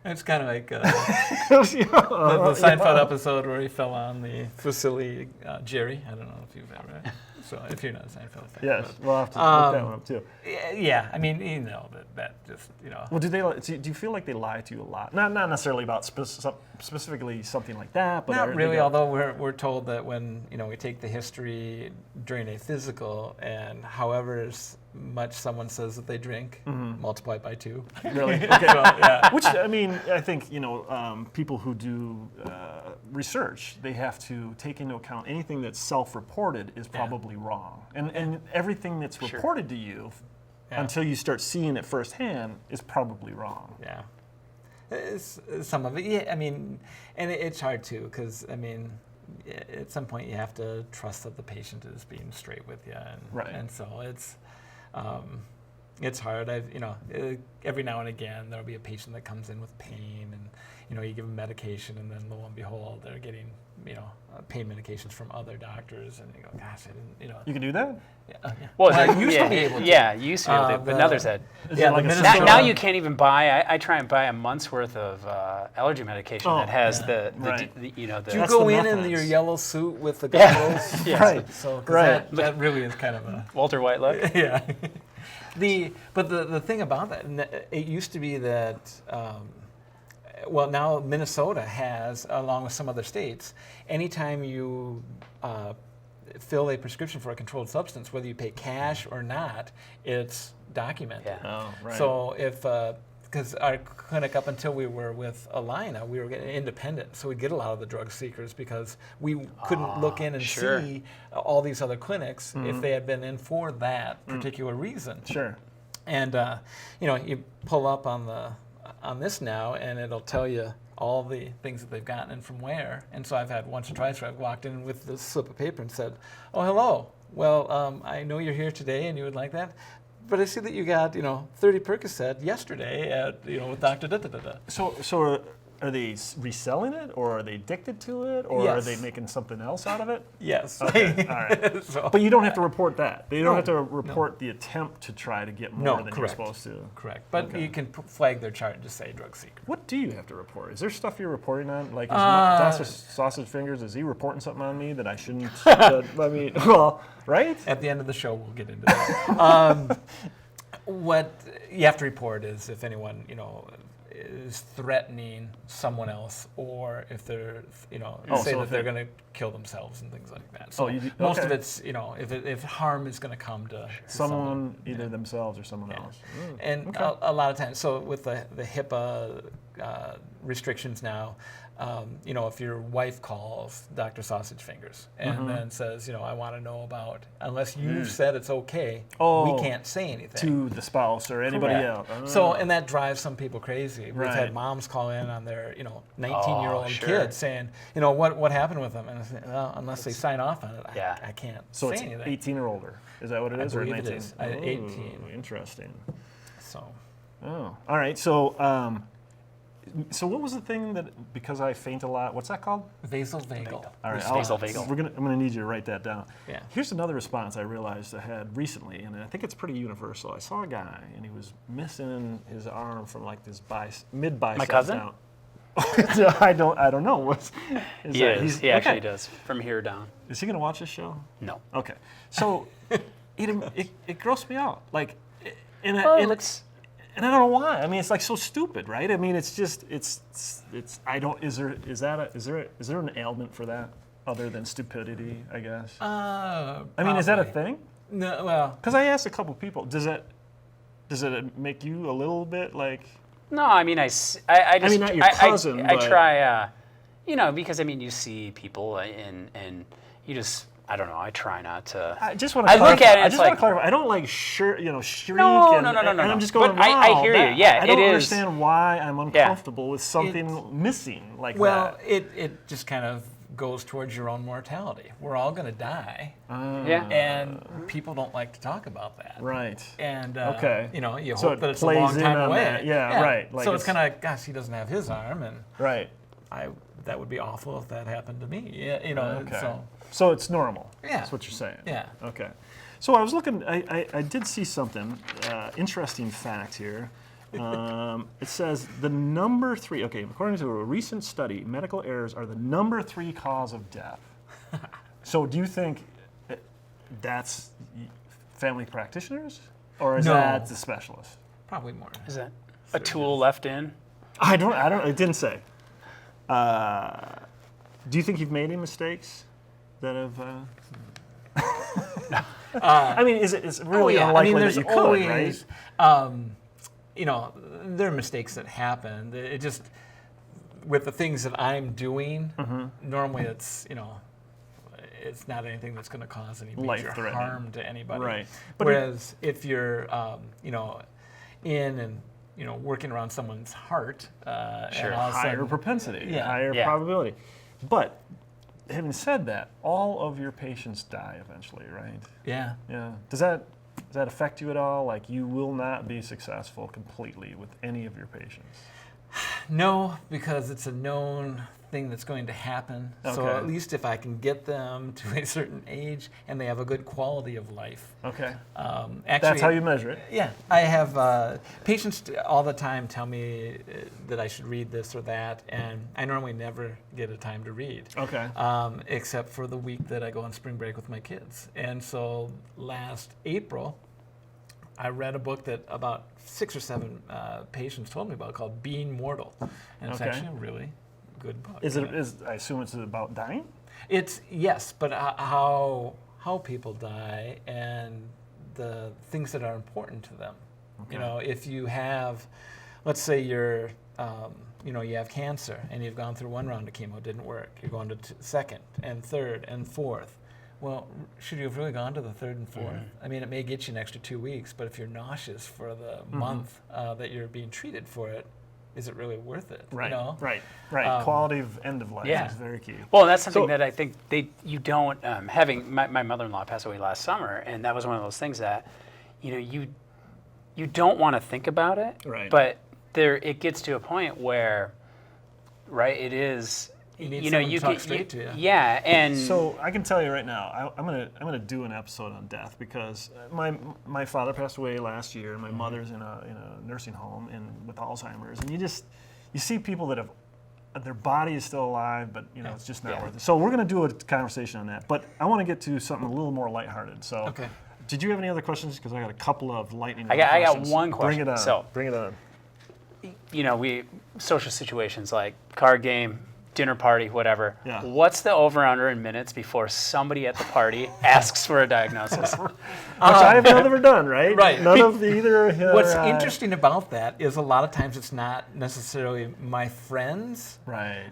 It's kind of like the Seinfeld episode where he fell on the facility, Jerry. I don't know if you've ever. So if you're not a Seinfeld fan. Yes, we'll have to look that one up too. Yeah, that just Well, do you feel like they lie to you a lot? Not necessarily about specifically something like that, but not really. Although we're told that when we take the history during a physical, and however much someone says that they drink, multiply it by 2. Really? Okay. So, yeah. Which I think people who do research, they have to take into account anything that's self-reported is probably wrong, and everything that's reported to you until you start seeing it firsthand is probably wrong. Yeah. It's, some of it, yeah. And it's hard too, because at some point you have to trust that the patient is being straight with you, and so it's hard. Every now and again there'll be a patient that comes in with pain, and you give them medication, and then lo and behold they're getting pain medications from other doctors, and you go, gosh, I didn't. You can do that? Yeah. Well, I used to be able to. Yeah, you used to be able to, but now there's that. Now you can't even buy. I try and buy a month's worth of allergy medication that has the Do you go in your yellow suit with the goggles? Yes. Right. So that really is kind of a Walter White look. Yeah. But the thing about that, it used to be that. Now Minnesota has, along with some other states, anytime you fill a prescription for a controlled substance, whether you pay cash or not, it's documented. Yeah. Oh, right. So if, because our clinic, up until we were with Alina, we were getting independent, so we'd get a lot of the drug seekers because we couldn't look in and sure. see all these other clinics if they had been in for that particular reason. Sure. And you pull up on this now, and it'll tell you all the things that they've gotten and from where. And so I've had once or twice where I've walked in with this slip of paper and said, "Oh, hello. Well, I know you're here today and you would like that, but I see that you got 30 Percocet yesterday at with Dr. Da-da-da-da." So are they reselling it, or are they addicted to it, or are Yes. they making something else out of it? Yes. Okay, all right. So- But you don't have to report that. They don't No, have to report the attempt to try to get more No, than correct. you're supposed to. Correct. But Okay. you can flag their chart and just say drug seeker. What do you have to report? Is there stuff you're reporting on? Like, is Sausage Fingers, is he reporting something on me that I shouldn't? Well, right? At the end of the show, we'll get into that. What you have to report is if anyone, is threatening someone else, or if they're, say so that if they're they- going to kill themselves and things like that. So you do- most of okay. it's, if harm is going to come to Someone, either themselves or someone Yeah. else. And a lot of times, so with the HIPAA restrictions now, if your wife calls Dr. Sausage Fingers and then says, I want to know about, unless you've said it's okay, we can't say anything. To the spouse or anybody Correct. else. So, and that drives some people crazy. We've Right. had moms call in on their, 19-year-old sure. kids saying, what happened with them? And I say, well, unless they sign off on it, Yeah. I can't So say it's anything. 18 or older. Is that what it I is, or believe it 19? is. 18. Interesting. So, Oh, all right. So what was the thing that, because I faint a lot, what's that called? vasovagal. All right, Vasovagal. I'm going to need you to write that down. Yeah. Here's another response I realized I had recently, and I think it's pretty universal. I saw a guy, and he was missing his arm from like this mid bicep My cousin? down. I don't know. He is. He actually okay. does. From here down. Is he going to watch this show? No. Okay. So it grossed me out. Like, and I don't know why. I mean, it's like so stupid, right? I mean, it's just it's I don't. Is there an ailment for that other than stupidity? I guess. I mean, is that a thing? No, well, Because I asked a couple people. Does it make you a little bit like? No, I mean, I just. mean, not your cousin, I but- try, because I mean, you see people and you just. I don't know. I try not to. I just want to. I look at it, I it's just want to like- clarify. I don't like shriek. No, and I'm just going. But I wow, hear that- you. Yeah, I don't it is. understand why I'm uncomfortable with something missing like well, that. it just kind of goes towards your own mortality. We're all going to die, Yeah. and people don't like to talk about that. Right. And Okay. You So hope it that it's a plays long in time on away. that. Yeah, right. Like so it's it's- kind of, gosh, he doesn't have his arm, and Right. that would be awful if that happened to me. Yeah, Okay. So So it's normal. Yeah. That's what you're saying. Yeah. Okay. So I was looking. I did see something interesting fact here. It says the number 3. Okay, according to a recent study, medical errors are the number 3 cause of death. So do you think that's family practitioners, or is No. that the specialist? probably more. Is that a tool left in? I don't. It didn't say. Do you think you've made any mistakes that have? I mean, it's really unlikely there's that you could, always, right? there are mistakes that happen. It just, with the things that I'm doing, normally it's not anything that's going to cause any major Life-threatening. harm to anybody. Right. But Whereas if you're, in and working around someone's heart, Sure. and all of a Higher sudden- propensity, Yeah. higher Yeah. probability. But having said that, all of your patients die eventually, right? Yeah. Yeah. Does that affect you at all? Like, you will not be successful completely with any of your patients. No, because it's a known thing that's going to happen. So Okay. at least if I can get them to a certain age and they have a good quality of life. Okay. Actually, That's how you measure it. Yeah, I have patients all the time tell me that I should read this or that, and I normally never get a time to read. Okay. Except for the week that I go on spring break with my kids. And so last April, I read a book that about 6 or 7 patients told me about called Being Mortal, and it's Okay. actually a really good book. I assume it's about dying? It's yes, but how people die and the things that are important to them. Okay. If you have let's say you're, you have cancer and you've gone through one round of chemo, it didn't work. You're going to second and third and fourth. Well, should you have really gone to the third and fourth? I mean, it may get you an extra 2 weeks, but if you're nauseous for the month that you're being treated for it, is it really worth it? Right, you know? right. Quality of end of life is very key. Well, that's something that I think you don't, having, my mother-in-law passed away last summer, and that was one of those things that, you don't want to think about it, right. But it gets to a point where, right, it is, you need someone to talk straight to you. Yeah, and so I can tell you right now, I'm gonna do an episode on death because my father passed away last year, and my mother's in a nursing home and with Alzheimer's, and you see people that have their body is still alive, but it's just not worth it. So we're gonna do a conversation on that, but I want to get to something a little more lighthearted. So, okay. Did you have any other questions? Because I got a couple of lightning. I got one question. Bring it on. So, bring it on. We social situations like card game, dinner party, whatever. Yeah. What's the over/under in minutes before somebody at the party asks for a diagnosis? Which I have never done, right? Right. None of either. What's interesting about that is a lot of times it's not necessarily my friends. Right.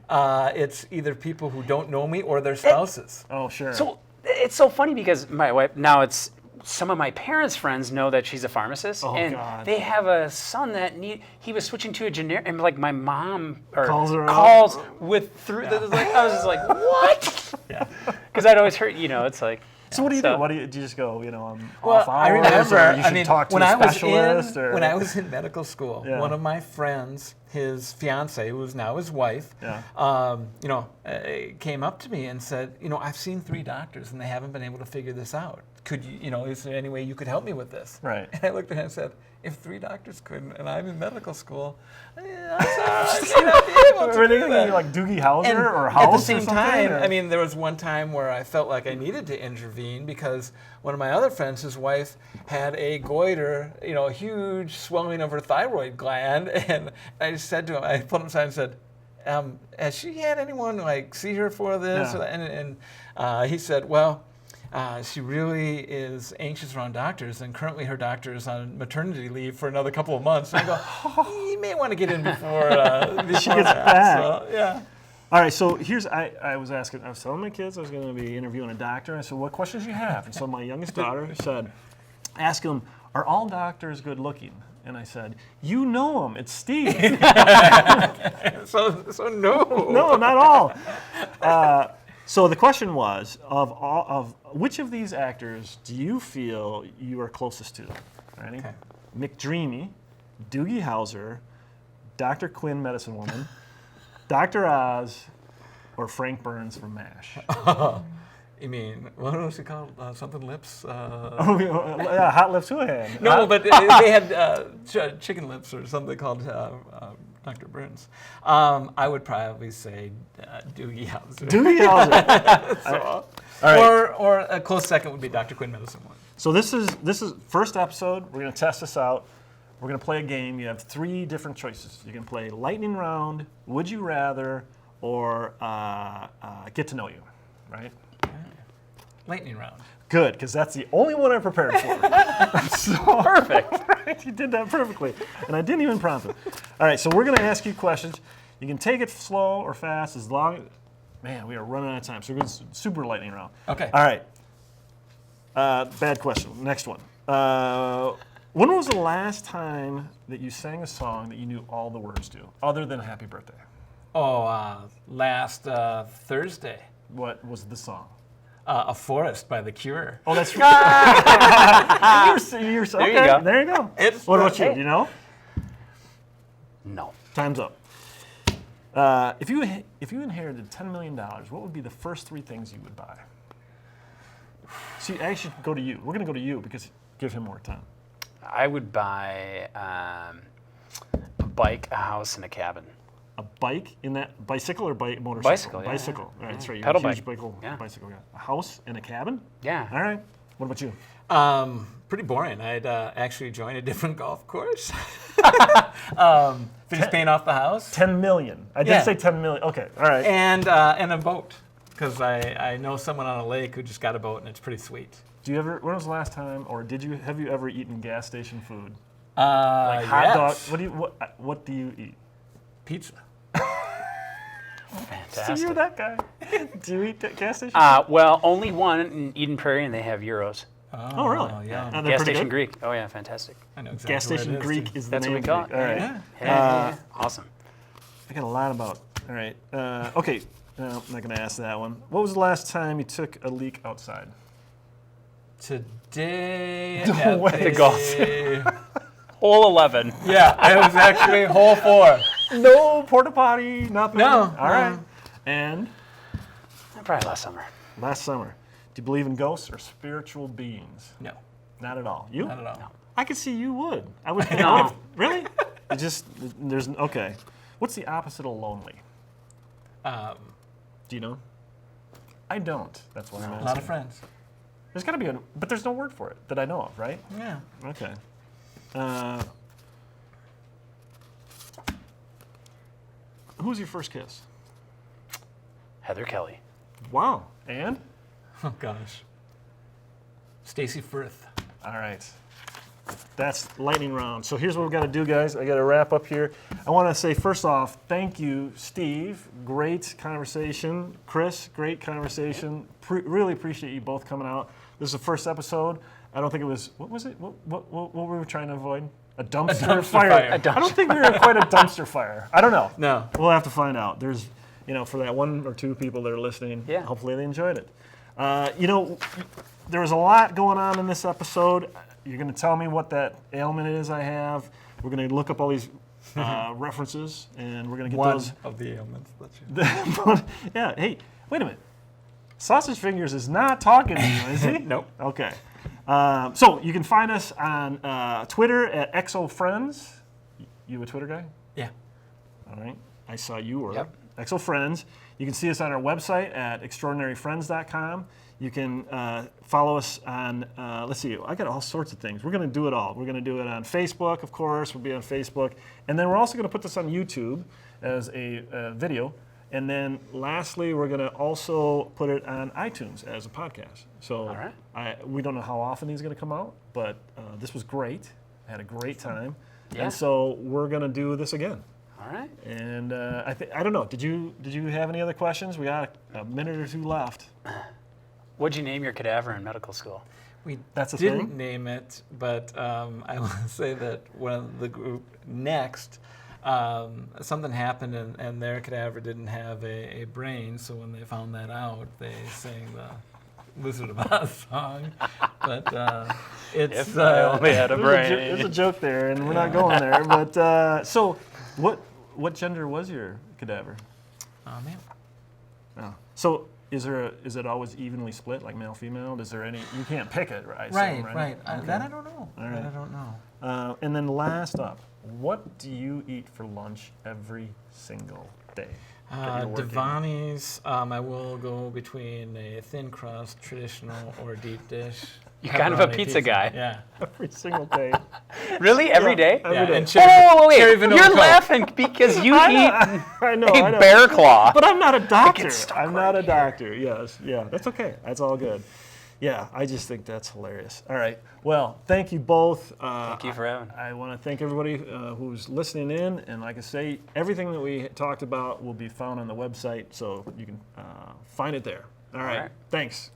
It's either people who don't know me or their spouses. Oh, sure. So it's so funny because my wife, now it's some of my parents' friends know that she's a pharmacist, and God. they have a son that he was switching to a generic, and like my mom calls with through. I was just like, what? Yeah. Because I'd always heard, it's like. So what do you do? Do you just go, I'm Well, off hours, I remember, or you should talk to a specialist? when I was in medical school, Yeah. one of my friends, his fiance, who is now his wife, came up to me and said, I've seen 3 doctors and they haven't been able to figure this out. Could you, is there any way you could help me with this? Right. And I looked at him and said, if 3 doctors couldn't, and I'm in medical school, I'm sorry, I may not be able to Were they do thinking that. like Doogie Howser And or House at the or same something, time, or? there was one time where I felt like I needed to intervene because one of my other friends, his wife, had a goiter, a huge swelling of her thyroid gland, and I said to him, I pulled him aside and said, has she had anyone see her for this? Yeah. And he said, well, she really is anxious around doctors, and currently her doctor is on maternity leave for another couple of months. And I go, you may want to get in before she gets back. So, yeah. All right, so I was telling my kids I was going to be interviewing a doctor. And I said, what questions do you have? And so my youngest daughter said, ask him, are all doctors good looking? And I said, you know him, it's Steve. So no. No, not all. So the question was, of which of these actors do you feel you are closest to? Ready? Okay. McDreamy, Doogie Howser, Dr. Quinn, Medicine Woman, Dr. Oz, or Frank Burns from MASH? You mean, what was it called? Something lips? Yeah, Hot Lips Houlihan. No, but they had chicken lips or something called Dr. Burns. I would probably say Doogie Howser. Doogie Howser. All right. Or a close second would be Dr. Quinn, Medicine Woman. So this is first episode. We're going to test this out. We're going to play a game. You have 3 different choices. You can play lightning round, would you rather, or get to know you, right? Lightning round. Good, because that's the only one I prepared for. So perfect. Right? You did that perfectly, and I didn't even prompt it. All right, so we're going to ask you questions. You can take it slow or fast as long. Man, we are running out of time, so we're going to super lightning round. Okay. All right. Bad question. Next one. When was the last time that you sang a song that you knew all the words to, other than Happy Birthday? Oh, last Thursday. What was the song? A Forest by The Cure. Oh, that's right. You're There you go. There you go. What about you? Do you know? No. Time's up. If you inherited $10 million, what would be the first 3 things you would buy? See, I should go to you. We're going to go to you because give him more time. I would buy a bike, a house, and a cabin. A bike in that bicycle or motorcycle? Bicycle, yeah. Bicycle. All right, that's right. You're Pedal a huge bike. bicycle guy. A house and a cabin? Yeah. All right. What about you? Pretty boring. I'd actually join a different golf course. Finish paying off the house. 10 million. I did say 10 million. Okay. All right. And a boat, because I know someone on a lake who just got a boat and it's pretty sweet. When was the last time, or have you ever eaten gas station food? Like hot yes. dog. What do you eat? Pizza. Fantastic. So you're that guy. Do you eat at gas station? Well, only one in Eden Prairie, and they have gyros. Oh, really? Yeah. And they're Gas pretty Station good? Greek. Oh yeah, fantastic. I know exactly Gas what it Station is, Greek too. is the That's name. what we call it. All right. Yeah. Yeah. Awesome. I got a lot about. All right. Okay. No, I'm not going to ask that one. What was the last time you took a leak outside? Today No way. at The golf. Hole 11. Yeah, it was actually hole 4. No porta potty, nothing. No, All right. And Probably last summer. last summer, do you believe in ghosts or spiritual beings? No, Not at all. You? not at all. I could see you would. I would. No. Really? It just there's okay. What's the opposite of lonely? Do you know? I don't. That's why I'm A asking. lot of friends. There's got to be but there's no word for it that I know of, right? Yeah. Okay. Who was your first kiss? Heather Kelly. Wow. And? Oh gosh. Stacy Firth. All right. That's lightning round. So here's what we've got to do, guys. I got to wrap up here. I want to say, first off, thank you, Steve. Great conversation. Chris, great conversation. Really appreciate you both coming out. This is the first episode. I don't think it was, what was it? What were we trying to avoid? A dumpster fire. fire. I don't think we were quite a dumpster fire. I don't know. No. We'll have to find out. There's, for that 1 or 2 people that are listening, Yeah. hopefully they enjoyed it. There was a lot going on in this episode. You're going to tell me what that ailment is I have. We're going to look up all these references, and we're going to get One those. of the ailments that you. Yeah, hey, wait a minute. Sausage Fingers is not talking to you, is he? Nope. Okay. So you can find us on Twitter at XOFriends. You a Twitter guy? Yeah. All right. I saw you were. Yep. XOFriends. You can see us on our website at extraordinaryfriends.com. You can follow us on, let's see, I got all sorts of things. We're going to do it all. We're going to do it on Facebook, of course. We'll be on Facebook. And then we're also going to put this on YouTube as a video. And then lastly, we're going to also put it on iTunes as a podcast. So All right. we don't know how often these are going to come out, but this was great. I had a great time. Yeah. And so we're going to do this again. All right. And I don't know. Did you have any other questions? We got a minute or 2 left. What'd you name your cadaver in medical school? We That's a didn't thing? name it, but I will say that when the group next, something happened and their cadaver didn't have a brain, so when they found that out, they sang the Wizard of Oz song. But it's... If I only had a brain. There's a joke there, and we're not going there. But so, what gender was your cadaver? Oh, man. Oh. So is it always evenly split, like male female? Is there any? You can't pick it, right? Right. Okay. That I don't know. All right. That I don't know. And then last up, what do you eat for lunch every single day? that you're working? Devani's, I will go between a thin crust, traditional, or deep dish. You're kind of a Pepperoni pizza guy. Yeah. Every single day. Really? Every day? Every day. And cherry, Oh, wait. cherry vanilla You're Coke. laughing because you eat I know. a bear claw. But I'm not a doctor. stuck I'm not right a doctor. Yes. Yeah. That's okay. That's all good. Yeah. I just think that's hilarious. All right. Well, thank you both. Thank you for having me. I want to thank everybody who's listening in. And like I say, everything that we talked about will be found on the website, so you can find it there. All right. right. Thanks.